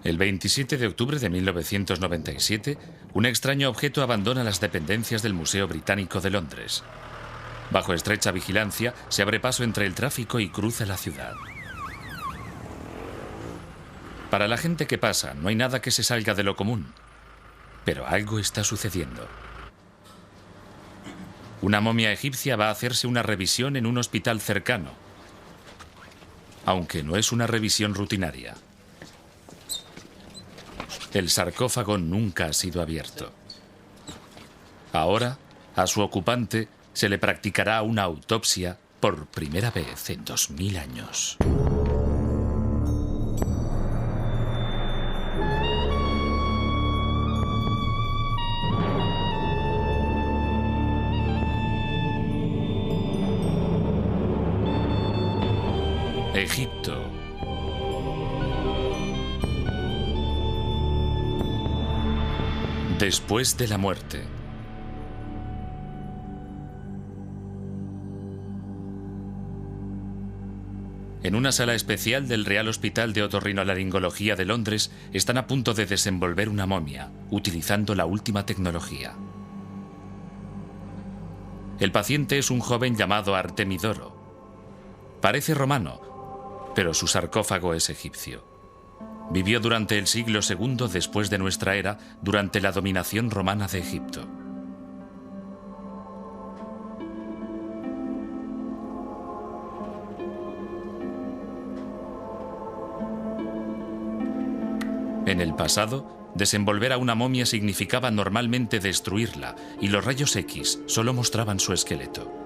El 27 de octubre de 1997, un extraño objeto abandona las dependencias del Museo Británico de Londres. Bajo estrecha vigilancia, se abre paso entre el tráfico y cruza la ciudad. Para la gente que pasa, no hay nada que se salga de lo común. Pero algo está sucediendo. Una momia egipcia va a hacerse una revisión en un hospital cercano, aunque no es una revisión rutinaria. El sarcófago nunca ha sido abierto. Ahora, a su ocupante se le practicará una autopsia por primera vez en 2000 años. Egipto. Después de la muerte. En una sala especial del Real Hospital de Otorrinolaringología de Londres están a punto de desenvolver una momia, utilizando la última tecnología. El paciente es un joven llamado Artemidoro. Parece romano, pero su sarcófago es egipcio. Vivió durante el siglo II después de nuestra era, durante la dominación romana de Egipto. En el pasado, desenvolver a una momia significaba normalmente destruirla, y los rayos X solo mostraban su esqueleto.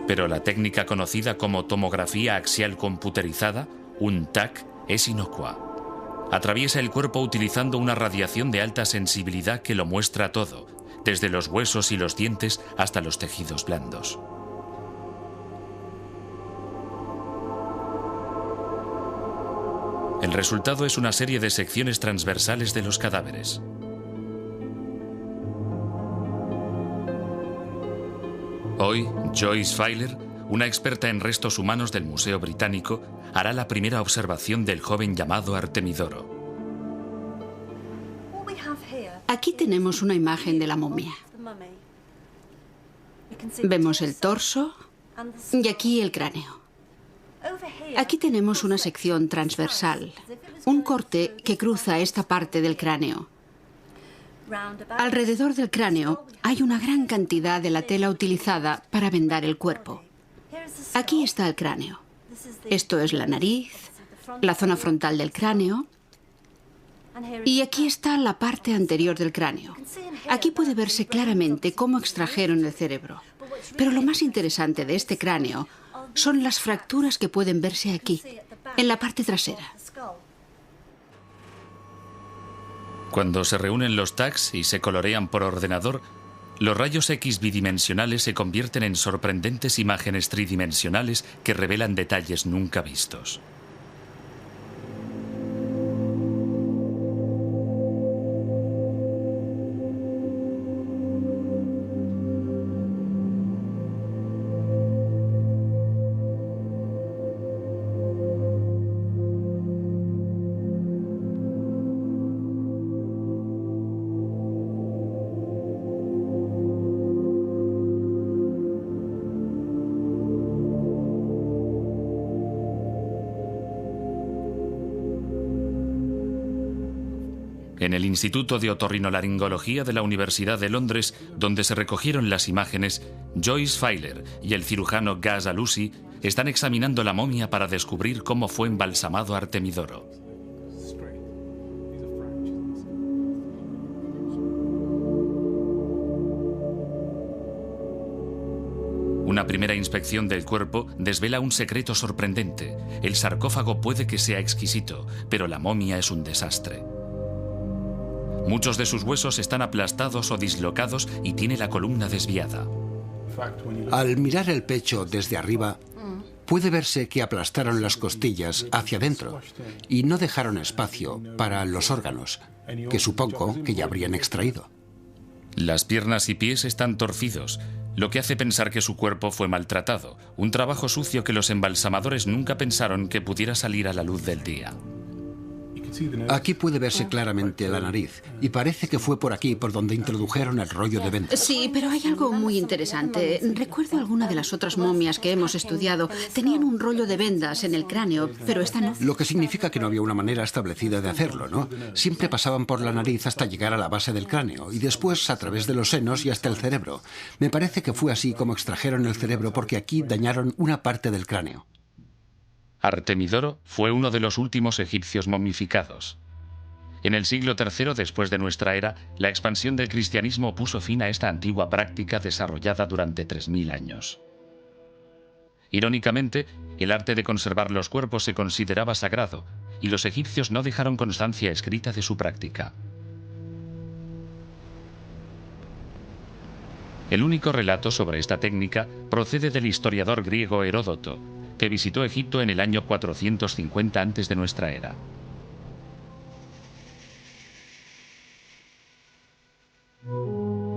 Pero la técnica conocida como tomografía axial computerizada, un TAC, es inocua. Atraviesa el cuerpo utilizando una radiación de alta sensibilidad que lo muestra todo, desde los huesos y los dientes hasta los tejidos blandos. El resultado es una serie de secciones transversales de los cadáveres. Hoy, Joyce Feiler, una experta en restos humanos del Museo Británico, hará la primera observación del joven llamado Artemidoro. Aquí tenemos una imagen de la momia. Vemos el torso y aquí el cráneo. Aquí tenemos una sección transversal, un corte que cruza esta parte del cráneo. Alrededor del cráneo hay una gran cantidad de la tela utilizada para vendar el cuerpo. Aquí está el cráneo. Esto es la nariz, la zona frontal del cráneo. Y aquí está la parte anterior del cráneo. Aquí puede verse claramente cómo extrajeron el cerebro. Pero lo más interesante de este cráneo son las fracturas que pueden verse aquí, en la parte trasera. Cuando se reúnen los tags y se colorean por ordenador, los rayos X bidimensionales se convierten en sorprendentes imágenes tridimensionales que revelan detalles nunca vistos. En el Instituto de Otorrinolaringología de la Universidad de Londres, donde se recogieron las imágenes, Joyce Feiler y el cirujano Gaz Alusi están examinando la momia para descubrir cómo fue embalsamado Artemidoro. Una primera inspección del cuerpo desvela un secreto sorprendente. El sarcófago puede que sea exquisito, pero la momia es un desastre. Muchos de sus huesos están aplastados o dislocados y tiene la columna desviada. Al mirar el pecho desde arriba, puede verse que aplastaron las costillas hacia adentro y no dejaron espacio para los órganos, que supongo que ya habrían extraído. Las piernas y pies están torcidos, lo que hace pensar que su cuerpo fue maltratado, un trabajo sucio que los embalsamadores nunca pensaron que pudiera salir a la luz del día. Aquí puede verse claramente la nariz y parece que fue por aquí por donde introdujeron el rollo de vendas. Sí, pero hay algo muy interesante. Recuerdo alguna de las otras momias que hemos estudiado. Tenían un rollo de vendas en el cráneo, pero esta no. Lo que significa que no había una manera establecida de hacerlo, ¿no? Siempre pasaban por la nariz hasta llegar a la base del cráneo y después a través de los senos y hasta el cerebro. Me parece que fue así como extrajeron el cerebro porque aquí dañaron una parte del cráneo. Artemidoro fue uno de los últimos egipcios momificados. En el siglo III después de nuestra era, la expansión del cristianismo puso fin a esta antigua práctica desarrollada durante 3000 años. Irónicamente, el arte de conservar los cuerpos se consideraba sagrado, y los egipcios no dejaron constancia escrita de su práctica. El único relato sobre esta técnica procede del historiador griego Heródoto, que visitó Egipto en el año 450 antes de nuestra era.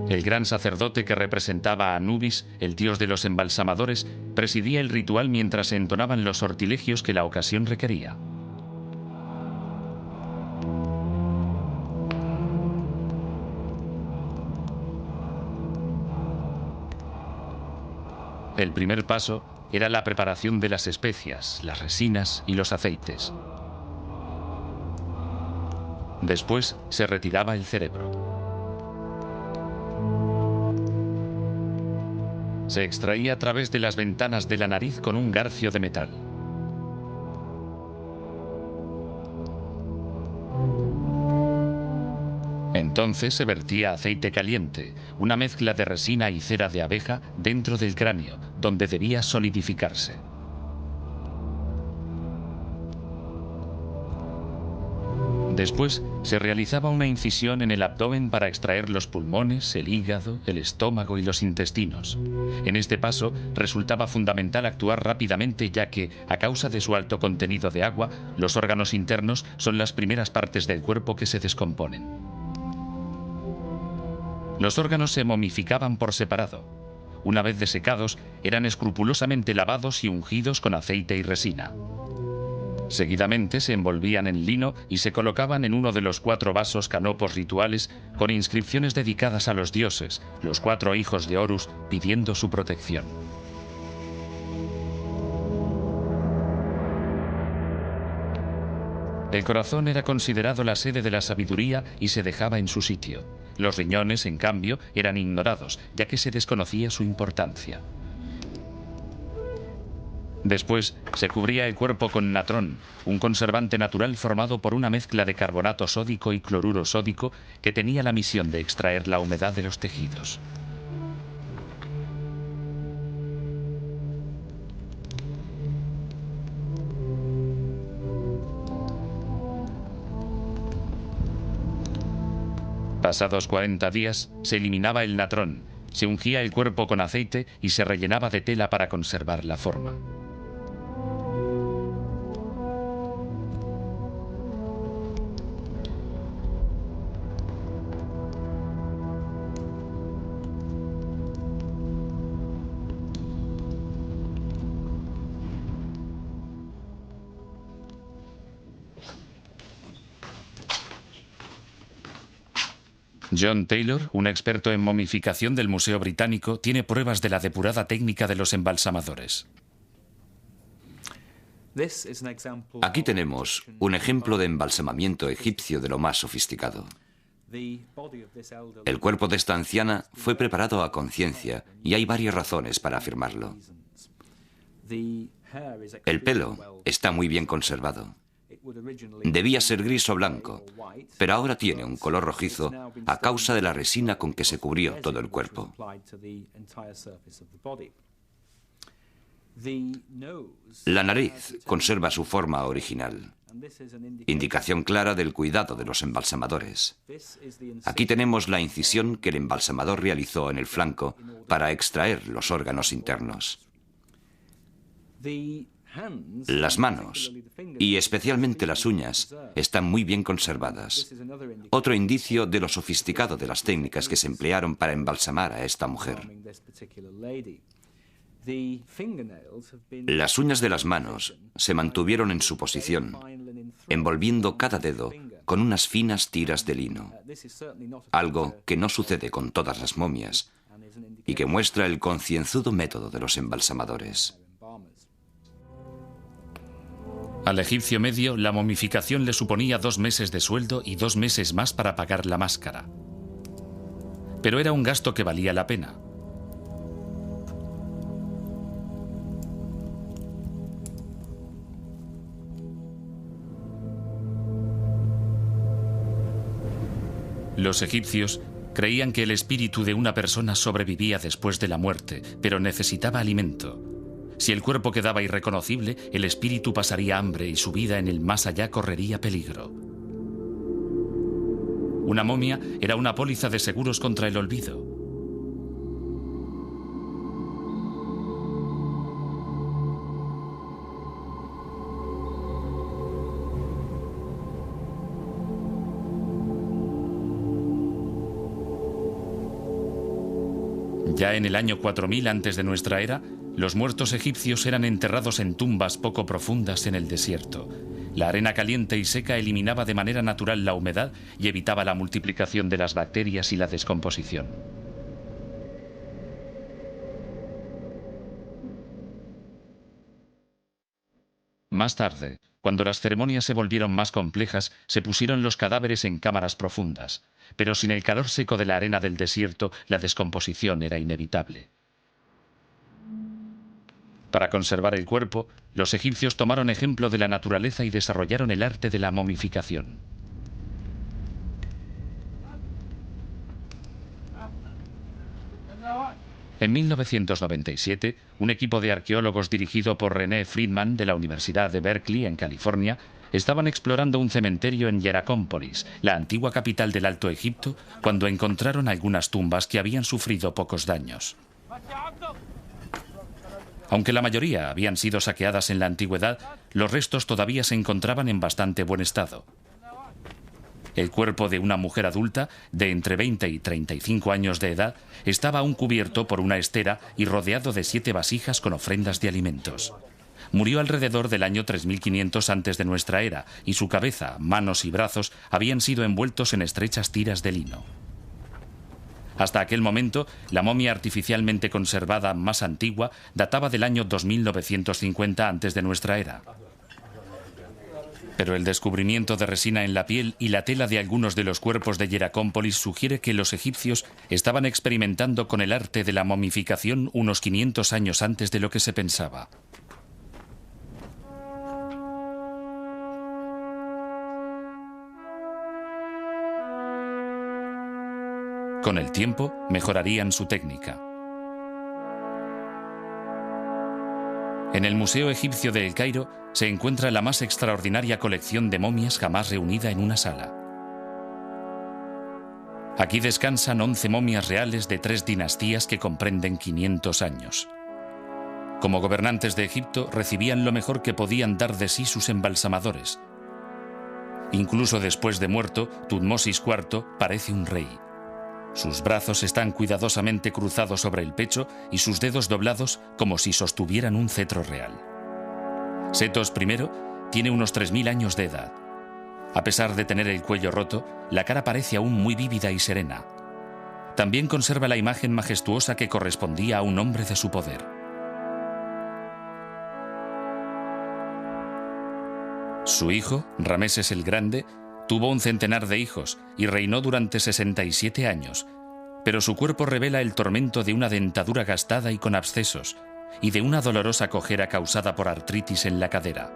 El gran sacerdote que representaba a Anubis, el dios de los embalsamadores, presidía el ritual mientras se entonaban los sortilegios que la ocasión requería. El primer paso era la preparación de las especias, las resinas y los aceites. Después se retiraba el cerebro. Se extraía a través de las ventanas de la nariz con un garfio de metal. Entonces se vertía aceite caliente, una mezcla de resina y cera de abeja, dentro del cráneo, donde debía solidificarse. Después se realizaba una incisión en el abdomen para extraer los pulmones, el hígado, el estómago y los intestinos. En este paso resultaba fundamental actuar rápidamente, ya que, a causa de su alto contenido de agua, los órganos internos son las primeras partes del cuerpo que se descomponen. Los órganos se momificaban por separado. Una vez desecados, eran escrupulosamente lavados y ungidos con aceite y resina. Seguidamente se envolvían en lino y se colocaban en uno de los 4 vasos canopos rituales con inscripciones dedicadas a los dioses, los 4 hijos de Horus, pidiendo su protección. El corazón era considerado la sede de la sabiduría y se dejaba en su sitio. Los riñones, en cambio, eran ignorados, ya que se desconocía su importancia. Después se cubría el cuerpo con natrón, un conservante natural formado por una mezcla de carbonato sódico y cloruro sódico que tenía la misión de extraer la humedad de los tejidos. Pasados 40 días, se eliminaba el natrón, se ungía el cuerpo con aceite y se rellenaba de tela para conservar la forma. John Taylor, un experto en momificación del Museo Británico, tiene pruebas de la depurada técnica de los embalsamadores. Aquí tenemos un ejemplo de embalsamamiento egipcio de lo más sofisticado. El cuerpo de esta anciana fue preparado a conciencia y hay varias razones para afirmarlo. El pelo está muy bien conservado. Debía ser gris o blanco, pero ahora tiene un color rojizo a causa de la resina con que se cubrió todo el cuerpo. La nariz conserva su forma original, indicación clara del cuidado de los embalsamadores. Aquí tenemos la incisión que el embalsamador realizó en el flanco para extraer los órganos internos. Las manos, y especialmente las uñas, están muy bien conservadas. Otro indicio de lo sofisticado de las técnicas que se emplearon para embalsamar a esta mujer. Las uñas de las manos se mantuvieron en su posición, envolviendo cada dedo con unas finas tiras de lino, algo que no sucede con todas las momias y que muestra el concienzudo método de los embalsamadores. Al egipcio medio, la momificación le suponía 2 meses de sueldo y 2 meses más para pagar la máscara. Pero era un gasto que valía la pena. Los egipcios creían que el espíritu de una persona sobrevivía después de la muerte, pero necesitaba alimento. Si el cuerpo quedaba irreconocible, el espíritu pasaría hambre y su vida en el más allá correría peligro. Una momia era una póliza de seguros contra el olvido. Ya en el año 4000 antes de nuestra era, los muertos egipcios eran enterrados en tumbas poco profundas en el desierto. La arena caliente y seca eliminaba de manera natural la humedad y evitaba la multiplicación de las bacterias y la descomposición. Más tarde, cuando las ceremonias se volvieron más complejas, se pusieron los cadáveres en cámaras profundas, pero sin el calor seco de la arena del desierto, la descomposición era inevitable. Para conservar el cuerpo, los egipcios tomaron ejemplo de la naturaleza y desarrollaron el arte de la momificación. En 1997, un equipo de arqueólogos dirigido por René Friedman de la Universidad de Berkeley, en California, estaban explorando un cementerio en Hieracómpolis, la antigua capital del Alto Egipto, cuando encontraron algunas tumbas que habían sufrido pocos daños. Aunque la mayoría habían sido saqueadas en la antigüedad, los restos todavía se encontraban en bastante buen estado. El cuerpo de una mujer adulta, de entre 20 y 35 años de edad, estaba aún cubierto por una estera y rodeado de 7 vasijas con ofrendas de alimentos. Murió alrededor del año 3500 antes de nuestra era, y su cabeza, manos y brazos habían sido envueltos en estrechas tiras de lino. Hasta aquel momento, la momia artificialmente conservada más antigua databa del año 2950 antes de nuestra era. Pero el descubrimiento de resina en la piel y la tela de algunos de los cuerpos de Hieracómpolis sugiere que los egipcios estaban experimentando con el arte de la momificación unos 500 años antes de lo que se pensaba. Con el tiempo, mejorarían su técnica. En el Museo Egipcio de El Cairo se encuentra la más extraordinaria colección de momias jamás reunida en una sala. Aquí descansan 11 momias reales de 3 dinastías que comprenden 500 años. Como gobernantes de Egipto, recibían lo mejor que podían dar de sí sus embalsamadores. Incluso después de muerto, Tutmosis IV parece un rey. Sus brazos están cuidadosamente cruzados sobre el pecho y sus dedos doblados como si sostuvieran un cetro real. Setos I tiene unos 3000 años de edad. A pesar de tener el cuello roto, la cara parece aún muy vívida y serena. También conserva la imagen majestuosa que correspondía a un hombre de su poder. Su hijo, Rameses el Grande, tuvo un centenar de hijos y reinó durante 67 años, pero su cuerpo revela el tormento de una dentadura gastada y con abscesos, y de una dolorosa cojera causada por artritis en la cadera.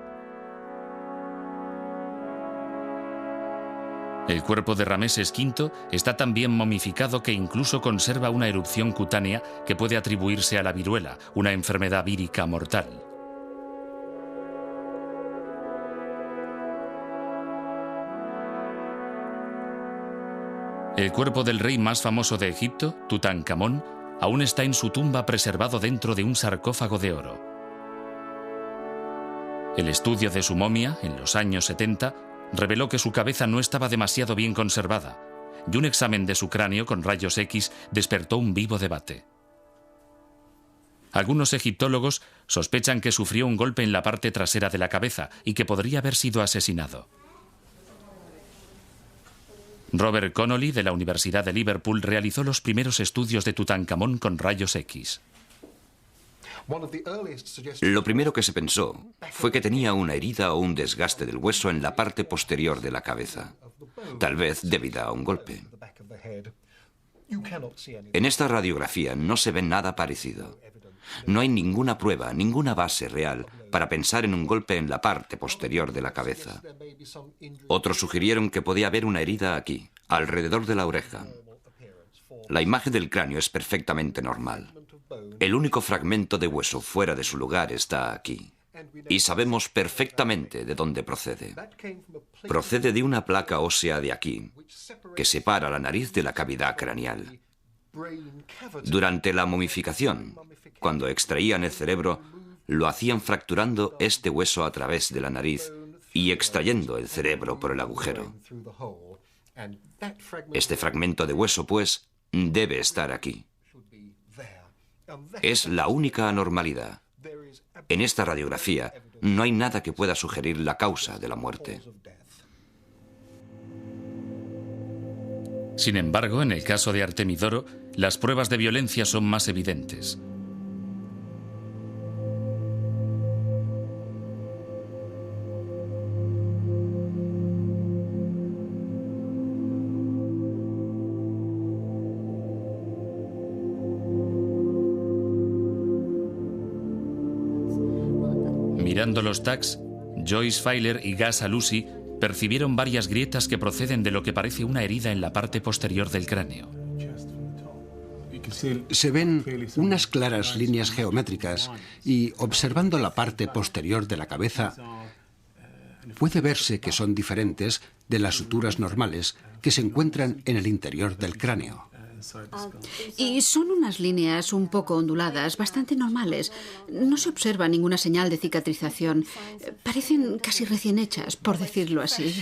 El cuerpo de Rameses V está tan bien momificado que incluso conserva una erupción cutánea que puede atribuirse a la viruela, una enfermedad vírica mortal. El cuerpo del rey más famoso de Egipto, Tutankamón, aún está en su tumba preservado dentro de un sarcófago de oro. El estudio de su momia, en los años 70, reveló que su cabeza no estaba demasiado bien conservada, y un examen de su cráneo con rayos X despertó un vivo debate. Algunos egiptólogos sospechan que sufrió un golpe en la parte trasera de la cabeza y que podría haber sido asesinado. Robert Connolly, de la Universidad de Liverpool, realizó los primeros estudios de Tutankamón con rayos X. Lo primero que se pensó fue que tenía una herida o un desgaste del hueso en la parte posterior de la cabeza, tal vez debido a un golpe. En esta radiografía no se ve nada parecido. No hay ninguna prueba, ninguna base real para pensar en un golpe en la parte posterior de la cabeza. Otros sugirieron que podía haber una herida aquí, alrededor de la oreja. La imagen del cráneo es perfectamente normal. El único fragmento de hueso fuera de su lugar está aquí. Y sabemos perfectamente de dónde procede. Procede de una placa ósea de aquí, que separa la nariz de la cavidad craneal. Durante la momificación, cuando extraían el cerebro, lo hacían fracturando este hueso a través de la nariz y extrayendo el cerebro por el agujero. Este fragmento de hueso, pues, debe estar aquí. Es la única anormalidad. En esta radiografía no hay nada que pueda sugerir la causa de la muerte. Sin embargo, en el caso de Artemidoro, las pruebas de violencia son más evidentes. Mirando los tags, Joyce Feiler y Gus Alusi percibieron varias grietas que proceden de lo que parece una herida en la parte posterior del cráneo. Se ven unas claras líneas geométricas y, observando la parte posterior de la cabeza, puede verse que son diferentes de las suturas normales que se encuentran en el interior del cráneo. Y son unas líneas un poco onduladas, bastante normales. No se observa ninguna señal de cicatrización. Parecen casi recién hechas, por decirlo así.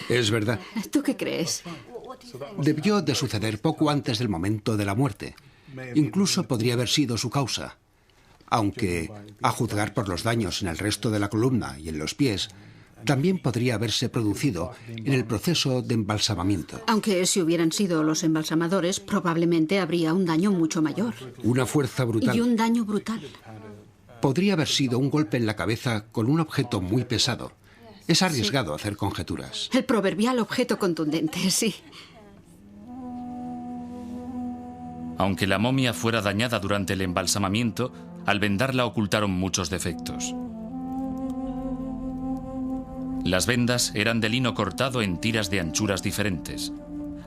Es verdad. ¿Tú qué crees? Debió de suceder poco antes del momento de la muerte. Incluso podría haber sido su causa. Aunque, a juzgar por los daños en el resto de la columna y en los pies, también podría haberse producido en el proceso de embalsamamiento. Aunque si hubieran sido los embalsamadores, probablemente habría un daño mucho mayor. Una fuerza brutal. Y un daño brutal. Podría haber sido un golpe en la cabeza con un objeto muy pesado. Es arriesgado hacer conjeturas. El proverbial objeto contundente, sí. Aunque la momia fuera dañada durante el embalsamamiento, al vendarla ocultaron muchos defectos. Las vendas eran de lino cortado en tiras de anchuras diferentes.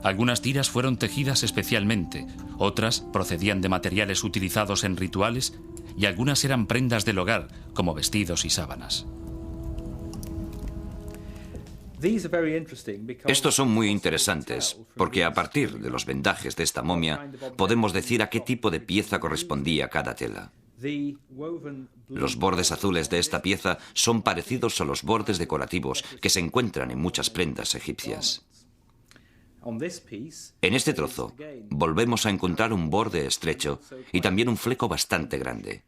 Algunas tiras fueron tejidas especialmente, otras procedían de materiales utilizados en rituales y algunas eran prendas del hogar, como vestidos y sábanas. Estos son muy interesantes, porque a partir de los vendajes de esta momia podemos decir a qué tipo de pieza correspondía cada tela. Los bordes azules de esta pieza son parecidos a los bordes decorativos que se encuentran en muchas prendas egipcias. En este trozo volvemos a encontrar un borde estrecho y también un fleco bastante grande.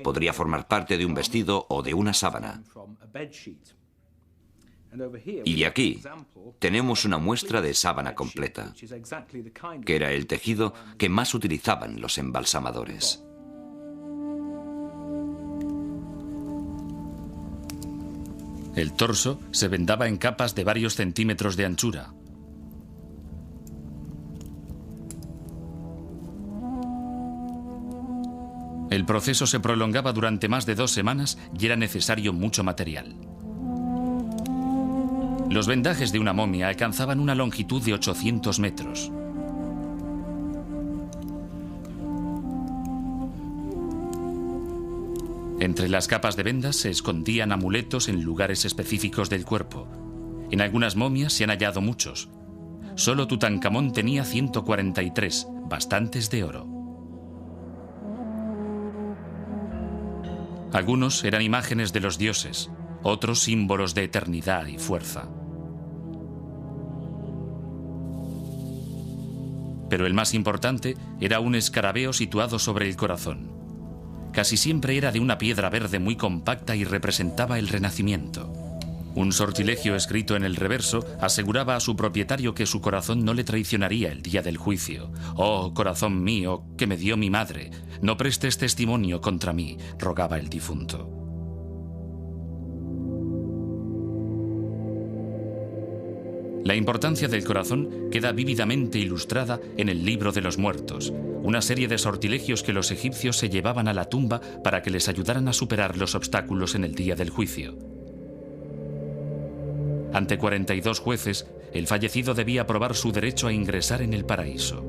Podría formar parte de un vestido o de una sábana. Y aquí tenemos una muestra de sábana completa, que era el tejido que más utilizaban los embalsamadores. El torso se vendaba en capas de varios centímetros de anchura. El proceso se prolongaba durante más de 2 semanas y era necesario mucho material. Los vendajes de una momia alcanzaban una longitud de 800 metros. Entre las capas de vendas se escondían amuletos en lugares específicos del cuerpo. En algunas momias se han hallado muchos. Solo Tutankamón tenía 143, bastantes de oro. Algunos eran imágenes de los dioses, otros símbolos de eternidad y fuerza. Pero el más importante era un escarabeo situado sobre el corazón. Casi siempre era de una piedra verde muy compacta y representaba el renacimiento. Un sortilegio escrito en el reverso aseguraba a su propietario que su corazón no le traicionaría el día del juicio. «Oh, corazón mío, que me dio mi madre, no prestes testimonio contra mí», rogaba el difunto. La importancia del corazón queda vívidamente ilustrada en el Libro de los Muertos, una serie de sortilegios que los egipcios se llevaban a la tumba para que les ayudaran a superar los obstáculos en el día del juicio. Ante 42 jueces, el fallecido debía probar su derecho a ingresar en el paraíso.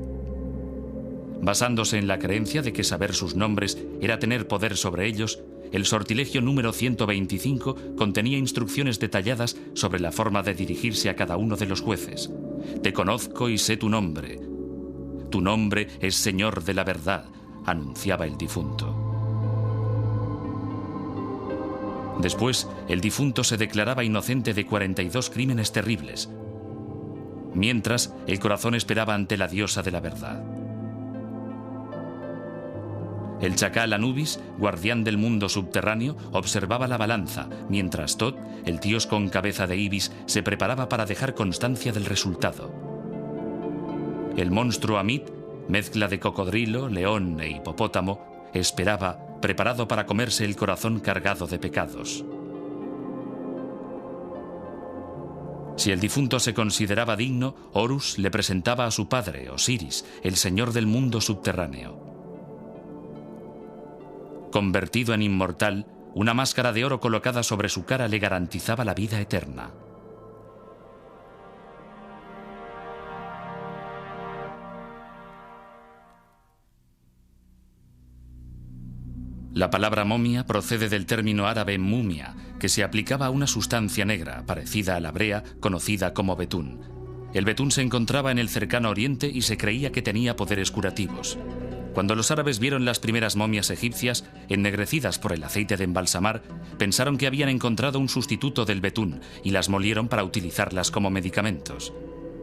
Basándose en la creencia de que saber sus nombres era tener poder sobre ellos, el sortilegio número 125 contenía instrucciones detalladas sobre la forma de dirigirse a cada uno de los jueces. «Te conozco y sé tu nombre. Tu nombre es Señor de la verdad», anunciaba el difunto. Después, el difunto se declaraba inocente de 42 crímenes terribles, mientras el corazón esperaba ante la diosa de la verdad. El chacal Anubis, guardián del mundo subterráneo, observaba la balanza, mientras Tot, el dios con cabeza de ibis, se preparaba para dejar constancia del resultado. El monstruo Amit, mezcla de cocodrilo, león e hipopótamo, esperaba, preparado para comerse el corazón cargado de pecados. Si el difunto se consideraba digno, Horus le presentaba a su padre, Osiris, el señor del mundo subterráneo. Convertido en inmortal, una máscara de oro colocada sobre su cara le garantizaba la vida eterna. La palabra momia procede del término árabe mumia, que se aplicaba a una sustancia negra, parecida a la brea, conocida como betún. El betún se encontraba en el cercano oriente y se creía que tenía poderes curativos. Cuando los árabes vieron las primeras momias egipcias, ennegrecidas por el aceite de embalsamar, pensaron que habían encontrado un sustituto del betún y las molieron para utilizarlas como medicamentos.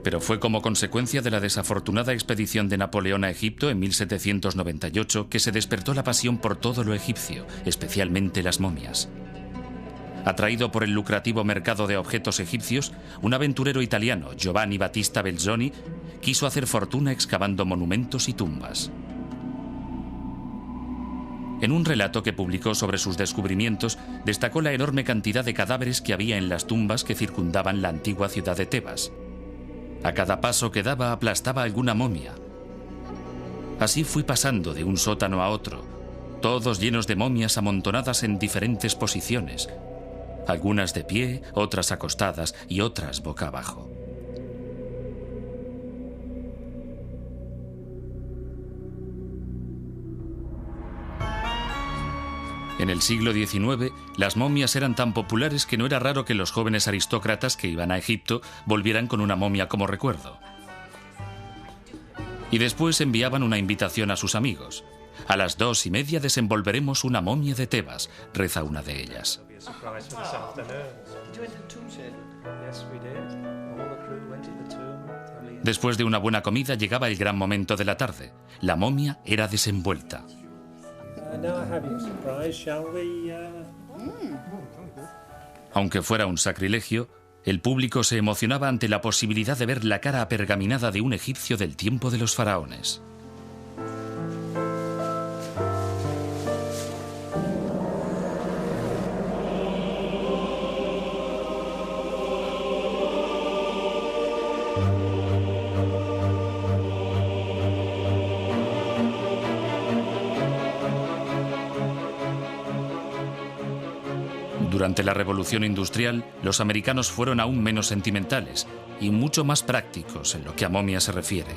Pero fue como consecuencia de la desafortunada expedición de Napoleón a Egipto en 1798 que se despertó la pasión por todo lo egipcio, especialmente las momias. Atraído por el lucrativo mercado de objetos egipcios, un aventurero italiano, Giovanni Battista Belzoni, quiso hacer fortuna excavando monumentos y tumbas. En un relato que publicó sobre sus descubrimientos, destacó la enorme cantidad de cadáveres que había en las tumbas que circundaban la antigua ciudad de Tebas. A cada paso que daba aplastaba alguna momia. Así fui pasando de un sótano a otro, todos llenos de momias amontonadas en diferentes posiciones, algunas de pie, otras acostadas y otras boca abajo. En el siglo XIX, las momias eran tan populares que no era raro que los jóvenes aristócratas que iban a Egipto volvieran con una momia como recuerdo. Y después enviaban una invitación a sus amigos. «A las 2:30 desenvolveremos una momia de Tebas», reza una de ellas. Después de una buena comida llegaba el gran momento de la tarde. La momia era desenvuelta. Aunque fuera un sacrilegio, el público se emocionaba ante la posibilidad de ver la cara apergaminada de un egipcio del tiempo de los faraones. Durante la Revolución Industrial, los americanos fueron aún menos sentimentales y mucho más prácticos en lo que a momias se refiere.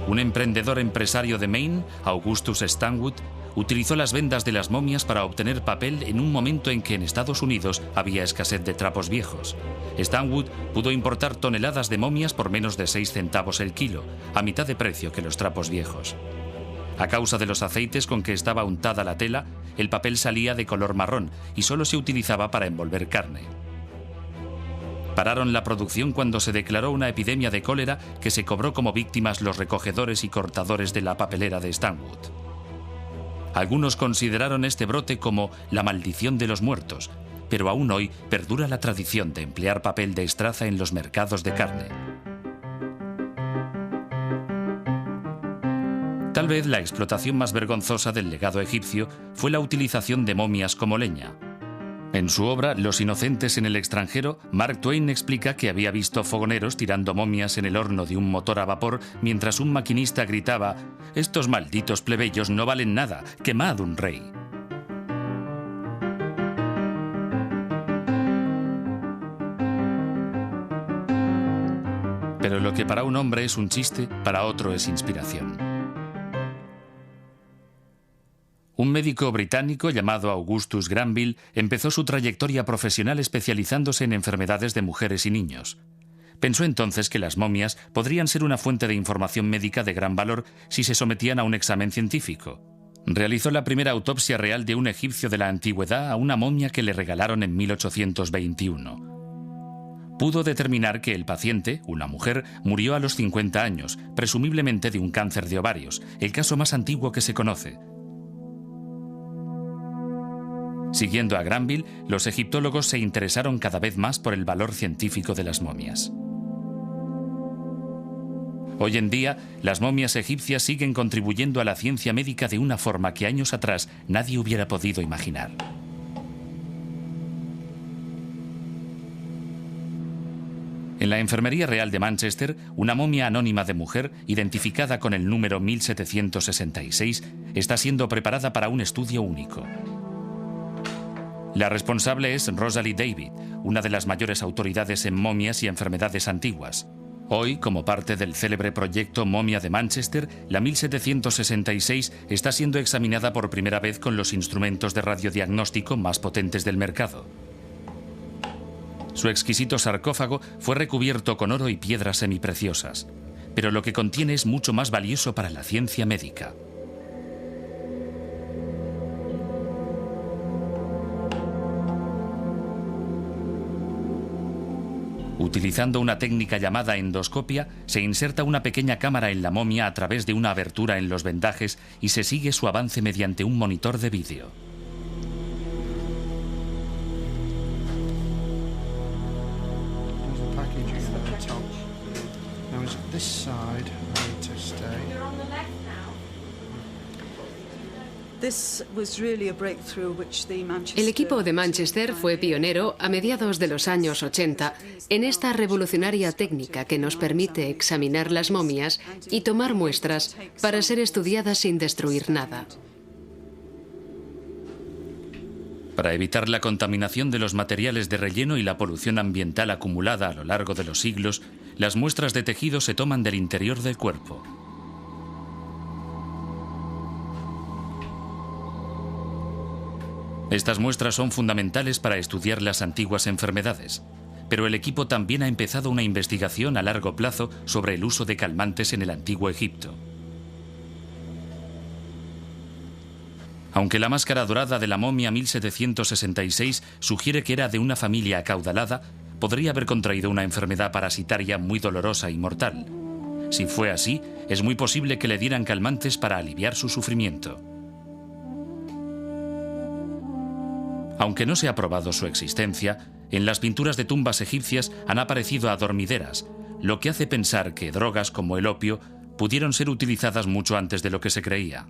Un emprendedor empresario de Maine, Augustus Stanwood, utilizó las vendas de las momias para obtener papel en un momento en que en Estados Unidos había escasez de trapos viejos. Stanwood pudo importar toneladas de momias por menos de 6 centavos el kilo, a mitad de precio que los trapos viejos. A causa de los aceites con que estaba untada la tela, el papel salía de color marrón y solo se utilizaba para envolver carne. Pararon la producción cuando se declaró una epidemia de cólera que se cobró como víctimas los recogedores y cortadores de la papelera de Stanwood. Algunos consideraron este brote como la maldición de los muertos, pero aún hoy perdura la tradición de emplear papel de estraza en los mercados de carne. Tal vez la explotación más vergonzosa del legado egipcio fue la utilización de momias como leña. En su obra Los inocentes en el extranjero, Mark Twain explica que había visto fogoneros tirando momias en el horno de un motor a vapor mientras un maquinista gritaba: «Estos malditos plebeyos no valen nada, quemad un rey». Pero lo que para un hombre es un chiste, para otro es inspiración. Un médico británico llamado Augustus Granville empezó su trayectoria profesional especializándose en enfermedades de mujeres y niños. Pensó entonces que las momias podrían ser una fuente de información médica de gran valor si se sometían a un examen científico. Realizó la primera autopsia real de un egipcio de la antigüedad a una momia que le regalaron en 1821. Pudo determinar que el paciente, una mujer, murió a los 50 años, presumiblemente de un cáncer de ovarios, el caso más antiguo que se conoce. Siguiendo a Granville, los egiptólogos se interesaron cada vez más por el valor científico de las momias. Hoy en día, las momias egipcias siguen contribuyendo a la ciencia médica de una forma que años atrás nadie hubiera podido imaginar. En la Enfermería Real de Manchester, una momia anónima de mujer, identificada con el número 1766, está siendo preparada para un estudio único. La responsable es Rosalie David, una de las mayores autoridades en momias y enfermedades antiguas. Hoy, como parte del célebre proyecto Momia de Manchester, la 1766 está siendo examinada por primera vez con los instrumentos de radiodiagnóstico más potentes del mercado. Su exquisito sarcófago fue recubierto con oro y piedras semipreciosas, pero lo que contiene es mucho más valioso para la ciencia médica. Utilizando una técnica llamada endoscopia, se inserta una pequeña cámara en la momia a través de una abertura en los vendajes y se sigue su avance mediante un monitor de vídeo. El equipo de Manchester fue pionero a mediados de los años 80 en esta revolucionaria técnica que nos permite examinar las momias y tomar muestras para ser estudiadas sin destruir nada. Para evitar la contaminación de los materiales de relleno y la polución ambiental acumulada a lo largo de los siglos, las muestras de tejido se toman del interior del cuerpo. Estas muestras son fundamentales para estudiar las antiguas enfermedades, pero el equipo también ha empezado una investigación a largo plazo sobre el uso de calmantes en el antiguo Egipto. Aunque la máscara dorada de la momia 1766 sugiere que era de una familia acaudalada, podría haber contraído una enfermedad parasitaria muy dolorosa y mortal. Si fue así, es muy posible que le dieran calmantes para aliviar su sufrimiento. Aunque no se ha probado su existencia, en las pinturas de tumbas egipcias han aparecido adormideras, lo que hace pensar que drogas como el opio pudieron ser utilizadas mucho antes de lo que se creía.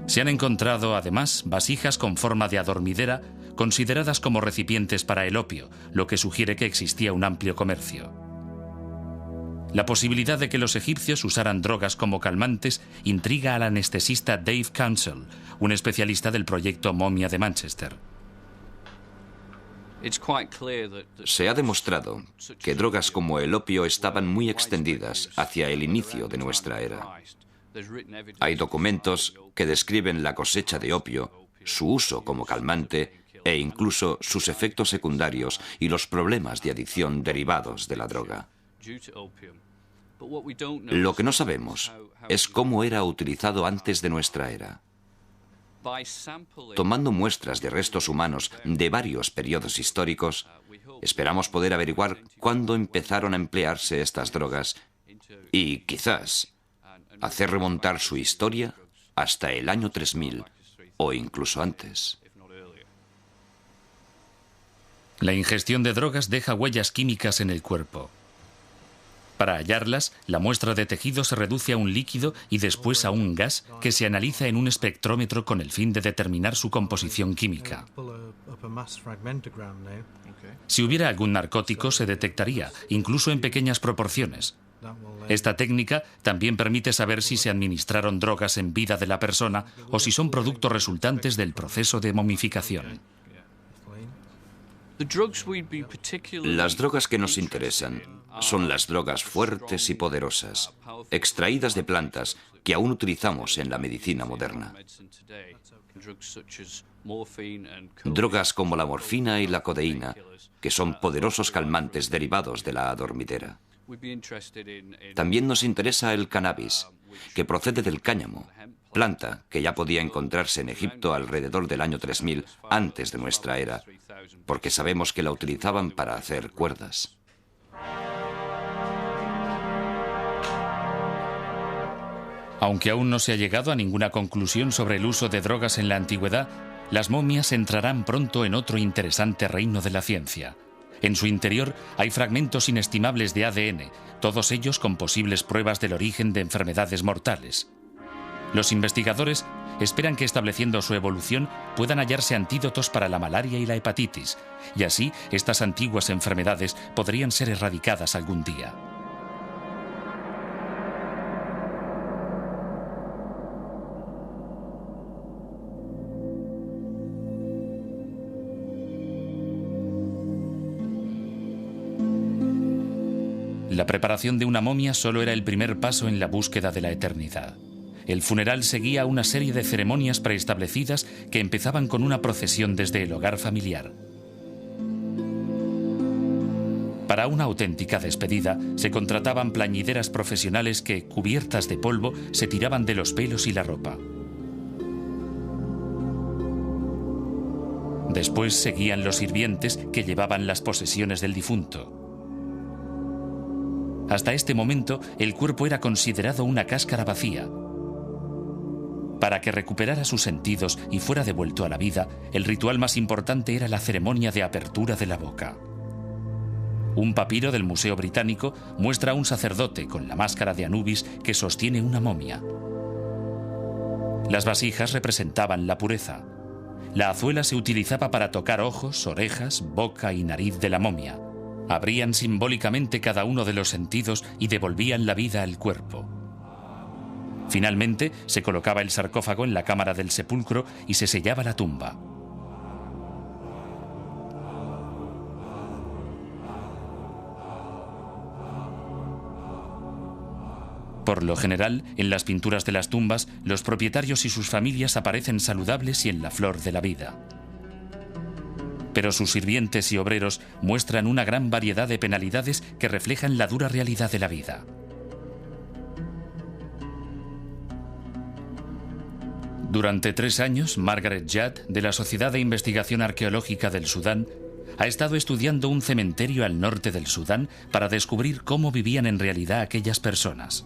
Se han encontrado, además, vasijas con forma de adormidera, consideradas como recipientes para el opio, lo que sugiere que existía un amplio comercio. La posibilidad de que los egipcios usaran drogas como calmantes intriga al anestesista Dave Council, un especialista del proyecto Momia de Manchester. Se ha demostrado que drogas como el opio estaban muy extendidas hacia el inicio de nuestra era. Hay documentos que describen la cosecha de opio, su uso como calmante e incluso sus efectos secundarios y los problemas de adicción derivados de la droga. Lo que no sabemos es cómo era utilizado antes de nuestra era. Tomando muestras de restos humanos de varios periodos históricos, esperamos poder averiguar cuándo empezaron a emplearse estas drogas y, quizás, hacer remontar su historia hasta el año 3000 o incluso antes. La ingestión de drogas deja huellas químicas en el cuerpo. Para hallarlas, la muestra de tejido se reduce a un líquido y después a un gas que se analiza en un espectrómetro con el fin de determinar su composición química. Si hubiera algún narcótico, se detectaría, incluso en pequeñas proporciones. Esta técnica también permite saber si se administraron drogas en vida de la persona o si son productos resultantes del proceso de momificación. Las drogas que nos interesan son las drogas fuertes y poderosas, extraídas de plantas que aún utilizamos en la medicina moderna. Drogas como la morfina y la codeína, que son poderosos calmantes derivados de la adormidera. También nos interesa el cannabis, que procede del cáñamo, planta que ya podía encontrarse en Egipto alrededor del año 3000 antes de nuestra era, porque sabemos que la utilizaban para hacer cuerdas. Aunque aún no se ha llegado a ninguna conclusión sobre el uso de drogas en la antigüedad, las momias entrarán pronto en otro interesante reino de la ciencia. En su interior hay fragmentos inestimables de ADN, todos ellos con posibles pruebas del origen de enfermedades mortales. Los investigadores esperan que, estableciendo su evolución, puedan hallarse antídotos para la malaria y la hepatitis, y así estas antiguas enfermedades podrían ser erradicadas algún día. La preparación de una momia solo era el primer paso en la búsqueda de la eternidad. El funeral seguía una serie de ceremonias preestablecidas que empezaban con una procesión desde el hogar familiar. Para una auténtica despedida, se contrataban plañideras profesionales que, cubiertas de polvo, se tiraban de los pelos y la ropa. Después seguían los sirvientes que llevaban las posesiones del difunto. Hasta este momento, el cuerpo era considerado una cáscara vacía. Para que recuperara sus sentidos y fuera devuelto a la vida, el ritual más importante era la ceremonia de apertura de la boca. Un papiro del Museo Británico muestra a un sacerdote con la máscara de Anubis que sostiene una momia. Las vasijas representaban la pureza. La azuela se utilizaba para tocar ojos, orejas, boca y nariz de la momia. Abrían simbólicamente cada uno de los sentidos y devolvían la vida al cuerpo. Finalmente, se colocaba el sarcófago en la cámara del sepulcro y se sellaba la tumba. Por lo general, en las pinturas de las tumbas, los propietarios y sus familias aparecen saludables y en la flor de la vida. Pero sus sirvientes y obreros muestran una gran variedad de penalidades que reflejan la dura realidad de la vida. Durante 3 años, Margaret Judd, de la Sociedad de Investigación Arqueológica del Sudán, ha estado estudiando un cementerio al norte del Sudán para descubrir cómo vivían en realidad aquellas personas.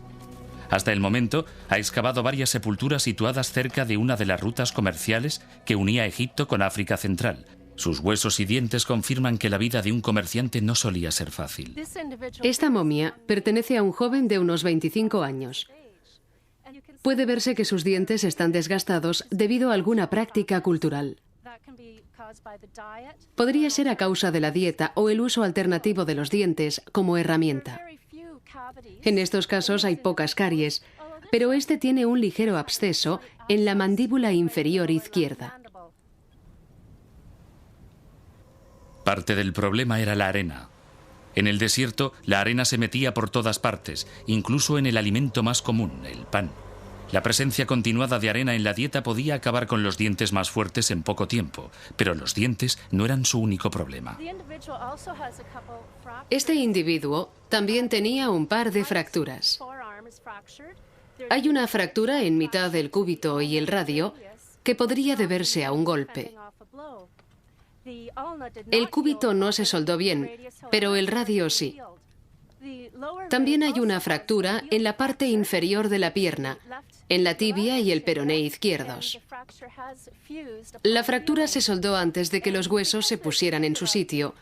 Hasta el momento, ha excavado varias sepulturas situadas cerca de una de las rutas comerciales que unía Egipto con África Central. Sus huesos y dientes confirman que la vida de un comerciante no solía ser fácil. Esta momia pertenece a un joven de unos 25 años. Puede verse que sus dientes están desgastados debido a alguna práctica cultural. Podría ser a causa de la dieta o el uso alternativo de los dientes como herramienta. En estos casos hay pocas caries, pero este tiene un ligero absceso en la mandíbula inferior izquierda. Parte del problema era la arena. En el desierto, la arena se metía por todas partes, incluso en el alimento más común, el pan. La presencia continuada de arena en la dieta podía acabar con los dientes más fuertes en poco tiempo, pero los dientes no eran su único problema. Este individuo también tenía un par de fracturas. Hay una fractura en mitad del cúbito y el radio que podría deberse a un golpe. El cúbito no se soldó bien, pero el radio sí. También hay una fractura en la parte inferior de la pierna, en la tibia y el peroné izquierdos. La fractura se soldó antes de que los huesos se pusieran en su sitio,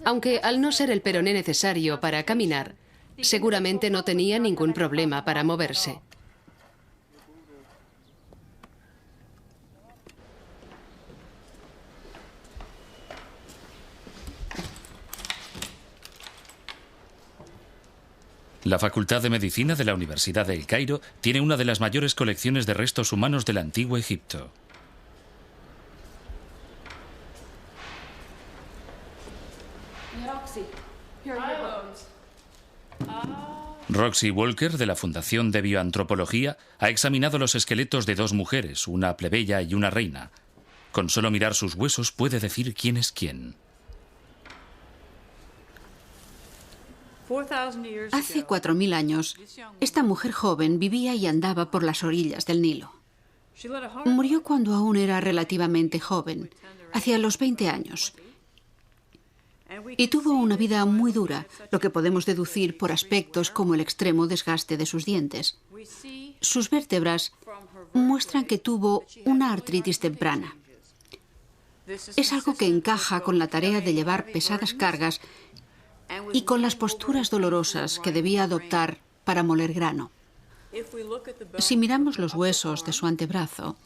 aunque al no ser el peroné necesario para caminar, seguramente no tenía ningún problema para moverse. La Facultad de Medicina de la Universidad de El Cairo tiene una de las mayores colecciones de restos humanos del antiguo Egipto. Roxy Walker, de la Fundación de Bioantropología, ha examinado los esqueletos de dos mujeres, una plebeya y una reina. Con solo mirar sus huesos puede decir quién es quién. Hace 4000 años, esta mujer joven vivía y andaba por las orillas del Nilo. Murió cuando aún era relativamente joven, hacia los 20 años. Y tuvo una vida muy dura, lo que podemos deducir por aspectos como el extremo desgaste de sus dientes. Sus vértebras muestran que tuvo una artritis temprana. Es algo que encaja con la tarea de llevar pesadas cargas y con las posturas dolorosas que debía adoptar para moler grano. Si miramos los huesos de su antebrazo,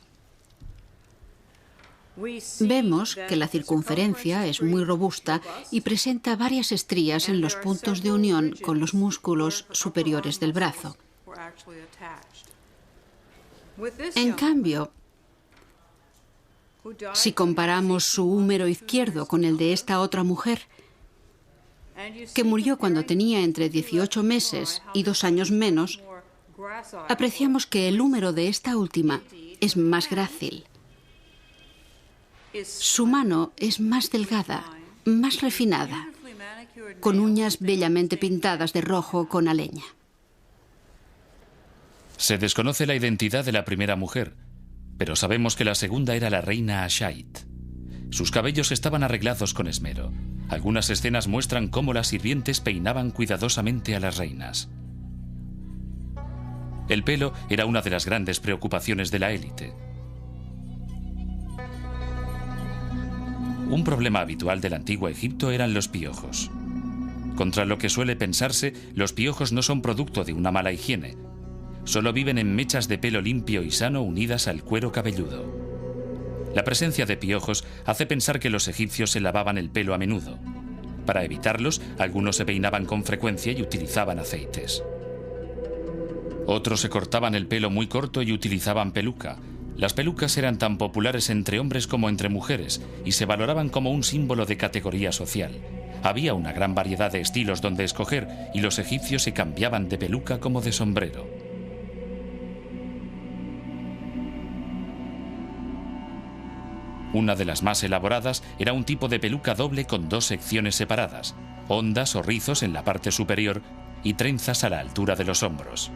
vemos que la circunferencia es muy robusta y presenta varias estrías en los puntos de unión con los músculos superiores del brazo. En cambio, si comparamos su húmero izquierdo con el de esta otra mujer, que murió cuando tenía entre 18 meses y 2 años menos, apreciamos que el húmero de esta última es más grácil. Su mano es más delgada, más refinada, con uñas bellamente pintadas de rojo con aleña. Se desconoce la identidad de la primera mujer, pero sabemos que la segunda era la reina Ashait. Sus cabellos estaban arreglados con esmero. Algunas escenas muestran cómo las sirvientes peinaban cuidadosamente a las reinas. El pelo era una de las grandes preocupaciones de la élite. Un problema habitual del antiguo Egipto eran los piojos. Contra lo que suele pensarse, los piojos no son producto de una mala higiene. Solo viven en mechas de pelo limpio y sano unidas al cuero cabelludo. La presencia de piojos hace pensar que los egipcios se lavaban el pelo a menudo. Para evitarlos, algunos se peinaban con frecuencia y utilizaban aceites. Otros se cortaban el pelo muy corto y utilizaban peluca. Las pelucas eran tan populares entre hombres como entre mujeres y se valoraban como un símbolo de categoría social. Había una gran variedad de estilos donde escoger y los egipcios se cambiaban de peluca como de sombrero. Una de las más elaboradas era un tipo de peluca doble con 2 secciones separadas, ondas o rizos en la parte superior y trenzas a la altura de los hombros.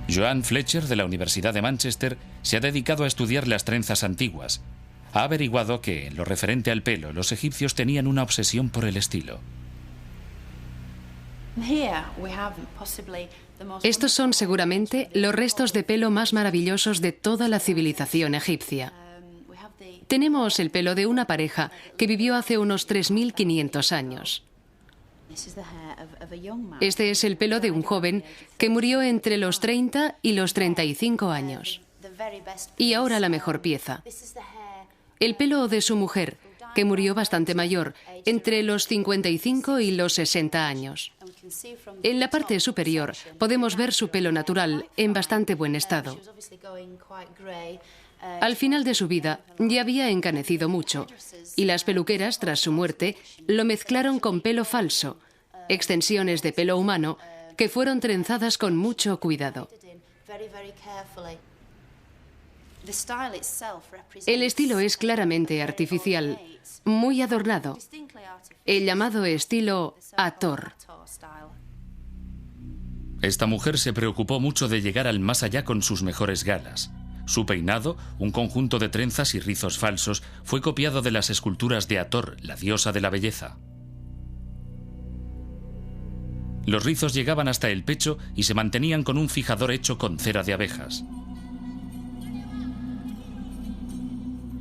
Joan Fletcher, de la Universidad de Manchester, se ha dedicado a estudiar las trenzas antiguas. Ha averiguado que, en lo referente al pelo, los egipcios tenían una obsesión por el estilo. Estos son seguramente los restos de pelo más maravillosos de toda la civilización egipcia. Tenemos el pelo de una pareja que vivió hace unos 3500 años. Este es el pelo de un joven que murió entre los 30 y los 35 años. Y ahora la mejor pieza. El pelo de su mujer, que murió bastante mayor, entre los 55 y los 60 años. En la parte superior podemos ver su pelo natural en bastante buen estado. Al final de su vida ya había encanecido mucho y las peluqueras, tras su muerte, lo mezclaron con pelo falso, extensiones de pelo humano que fueron trenzadas con mucho cuidado. El estilo es claramente artificial, muy adornado, el llamado estilo Hathor. Esta mujer se preocupó mucho de llegar al más allá con sus mejores galas. Su peinado, un conjunto de trenzas y rizos falsos, fue copiado de las esculturas de Hathor, la diosa de la belleza. Los rizos llegaban hasta el pecho y se mantenían con un fijador hecho con cera de abejas.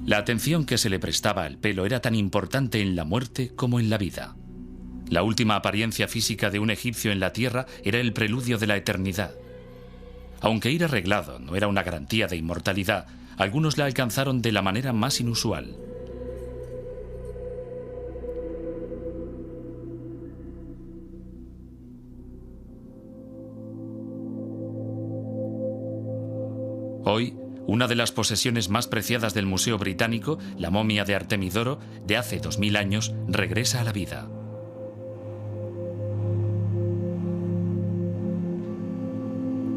La atención que se le prestaba al pelo era tan importante en la muerte como en la vida. La última apariencia física de un egipcio en la tierra era el preludio de la eternidad. Aunque ir arreglado no era una garantía de inmortalidad, algunos la alcanzaron de la manera más inusual. Hoy, una de las posesiones más preciadas del Museo Británico, la momia de Artemidoro, de hace 2000 años, regresa a la vida.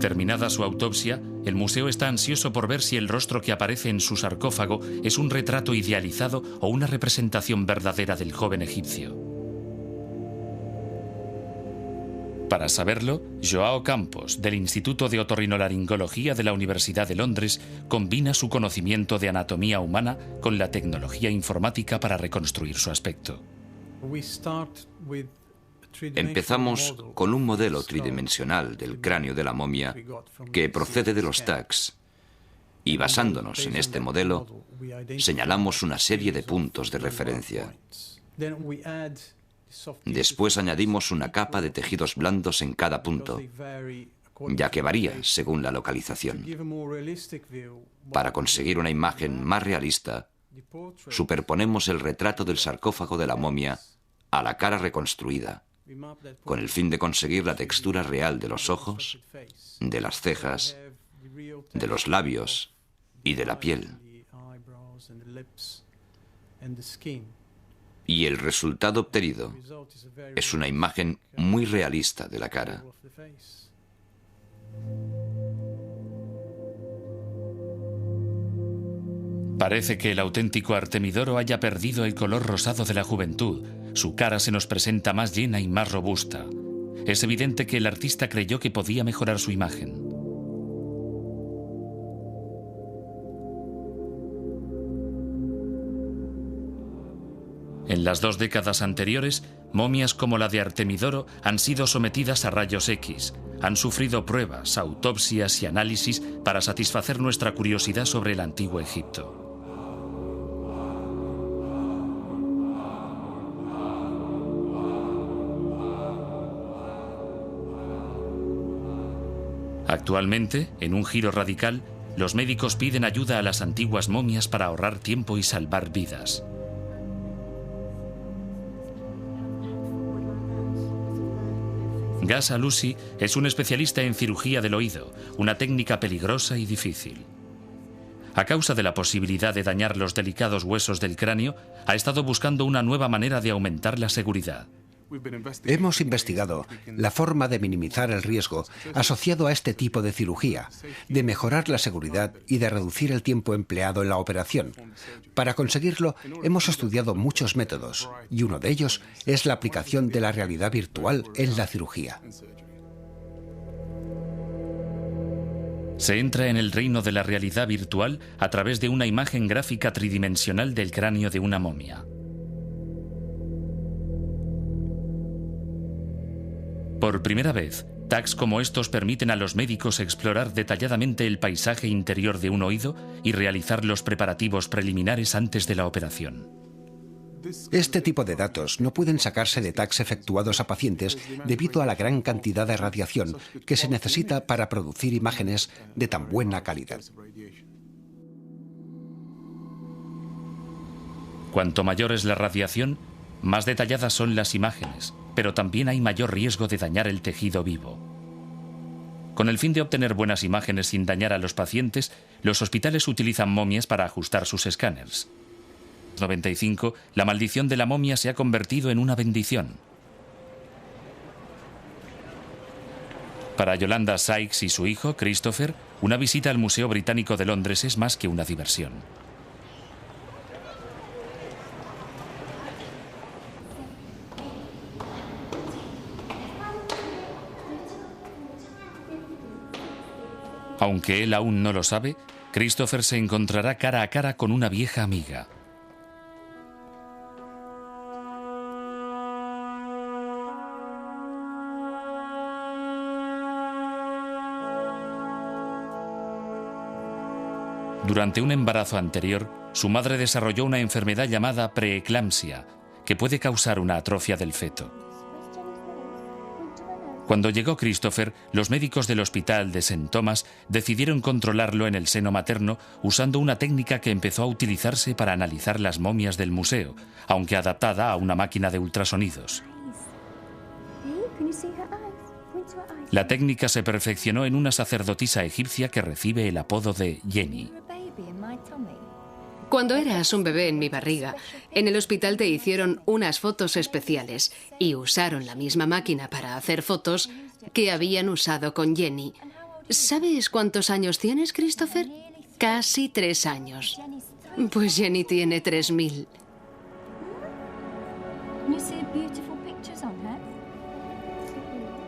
Terminada su autopsia, el museo está ansioso por ver si el rostro que aparece en su sarcófago es un retrato idealizado o una representación verdadera del joven egipcio. Para saberlo, Joao Campos, del Instituto de Otorrinolaringología de la Universidad de Londres, combina su conocimiento de anatomía humana con la tecnología informática para reconstruir su aspecto. Empezamos con un modelo tridimensional del cráneo de la momia que procede de los tags, y basándonos en este modelo, señalamos una serie de puntos de referencia. Después añadimos una capa de tejidos blandos en cada punto, ya que varía según la localización. Para conseguir una imagen más realista, superponemos el retrato del sarcófago de la momia a la cara reconstruida, con el fin de conseguir la textura real de los ojos, de las cejas, de los labios y de la piel. Y el resultado obtenido es una imagen muy realista de la cara. Parece que el auténtico Artemidoro haya perdido el color rosado de la juventud. Su cara se nos presenta más llena y más robusta. Es evidente que el artista creyó que podía mejorar su imagen. En las 2 décadas anteriores, momias como la de Artemidoro han sido sometidas a rayos X. Han sufrido pruebas, autopsias y análisis para satisfacer nuestra curiosidad sobre el antiguo Egipto. Actualmente, en un giro radical, los médicos piden ayuda a las antiguas momias para ahorrar tiempo y salvar vidas. Gas Alusi es un especialista en cirugía del oído, una técnica peligrosa y difícil. A causa de la posibilidad de dañar los delicados huesos del cráneo, ha estado buscando una nueva manera de aumentar la seguridad. Hemos investigado la forma de minimizar el riesgo asociado a este tipo de cirugía, de mejorar la seguridad y de reducir el tiempo empleado en la operación. Para conseguirlo, hemos estudiado muchos métodos, y uno de ellos es la aplicación de la realidad virtual en la cirugía. Se entra en el reino de la realidad virtual a través de una imagen gráfica tridimensional del cráneo de una momia. Por primera vez, tags como estos permiten a los médicos explorar detalladamente el paisaje interior de un oído y realizar los preparativos preliminares antes de la operación. Este tipo de datos no pueden sacarse de tags efectuados a pacientes debido a la gran cantidad de radiación que se necesita para producir imágenes de tan buena calidad. Cuanto mayor es la radiación, más detalladas son las imágenes, pero también hay mayor riesgo de dañar el tejido vivo. Con el fin de obtener buenas imágenes sin dañar a los pacientes, los hospitales utilizan momias para ajustar sus escáneres. En 1995, la maldición de la momia se ha convertido en una bendición. Para Yolanda Sykes y su hijo, Christopher, una visita al Museo Británico de Londres es más que una diversión. Aunque él aún no lo sabe, Christopher se encontrará cara a cara con una vieja amiga. Durante un embarazo anterior, su madre desarrolló una enfermedad llamada preeclampsia, que puede causar una atrofia del feto. Cuando llegó Christopher, los médicos del hospital de St. Thomas decidieron controlarlo en el seno materno usando una técnica que empezó a utilizarse para analizar las momias del museo, aunque adaptada a una máquina de ultrasonidos. La técnica se perfeccionó en una sacerdotisa egipcia que recibe el apodo de Jenny. Cuando eras un bebé en mi barriga, en el hospital te hicieron unas fotos especiales y usaron la misma máquina para hacer fotos que habían usado con Jenny. ¿Sabes cuántos años tienes, Christopher? Casi 3 años. Pues Jenny tiene 3000.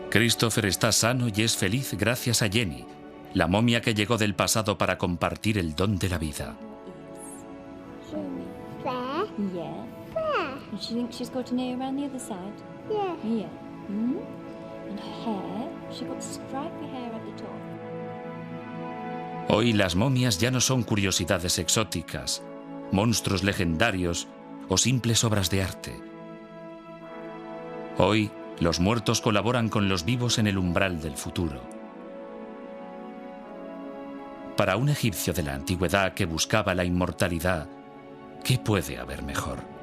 Christopher está sano y es feliz gracias a Jenny, la momia que llegó del pasado para compartir el don de la vida. Hoy las momias ya no son curiosidades exóticas, monstruos legendarios o simples obras de arte. Hoy los muertos colaboran con los vivos en el umbral del futuro. Para un egipcio de la antigüedad que buscaba la inmortalidad, ¿qué puede haber mejor?